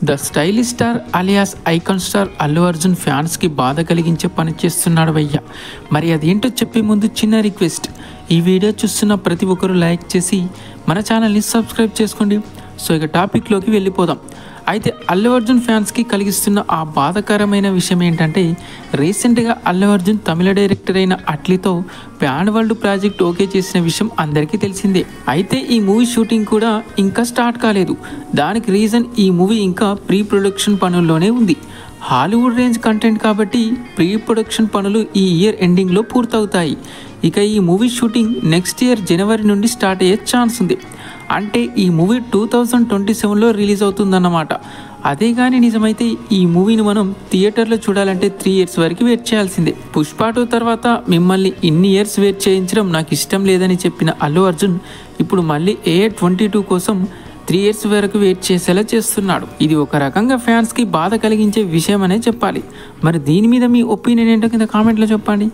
The stylish star alias icon star Allu Arjun ఫ్యాన్స్కి బాధ కలిగించే పని చేస్తున్నాడు భయ్య. మరి అదేంటో చెప్పే ముందు చిన్న రిక్వెస్ట్, ఈ వీడియో చూస్తున్న ప్రతి ఒక్కరూ లైక్ చేసి మన ఛానల్ని సబ్స్క్రైబ్ చేసుకోండి. సో ఇక టాపిక్లోకి వెళ్ళిపోదాం. అయితే అల్లు అర్జున్ ఫ్యాన్స్కి కలిగిస్తున్న ఆ బాధాకరమైన విషయం ఏంటంటే, రీసెంట్గా అల్లు అర్జున్ తమిళ డైరెక్టర్ అయిన అట్లీతో ప్యాన్ వరల్డ్ ప్రాజెక్ట్ ఓకే చేసిన విషయం అందరికీ తెలిసిందే. అయితే ఈ మూవీ షూటింగ్ కూడా ఇంకా స్టార్ట్ కాలేదు. దానికి రీజన్ ఈ మూవీ ఇంకా ప్రీ ప్రొడక్షన్ పనుల్లోనే ఉంది. హాలీవుడ్ రేంజ్ కంటెంట్ కాబట్టి ప్రీ ప్రొడక్షన్ పనులు ఈ ఇయర్ ఎండింగ్లో పూర్తవుతాయి. ఇక ఈ మూవీ షూటింగ్ నెక్స్ట్ ఇయర్ జనవరి నుండి స్టార్ట్ అయ్యే ఛాన్స్ ఉంది. అంటే ఈ మూవీ 2027లో రిలీజ్ అవుతుందన్నమాట. అదే కానీ నిజమైతే ఈ మూవీని మనం థియేటర్లో చూడాలంటే 3 years వరకు వెయిట్ చేయాల్సిందే. పుష్ప 2 తర్వాత మిమ్మల్ని ఇన్ని ఇయర్స్ వెయిట్ చేయించడం నాకు ఇష్టం లేదని చెప్పిన అల్లు అర్జున్ ఇప్పుడు మళ్ళీ A22 కోసం 3 years వరకు వెయిట్ చేసేలా చేస్తున్నాడు. ఇది ఒక రకంగా ఫ్యాన్స్కి బాధ కలిగించే విషయం అనే చెప్పాలి. మరి దీని మీద మీ ఒపీనియన్ ఏంటో కింద కామెంట్లో చెప్పండి.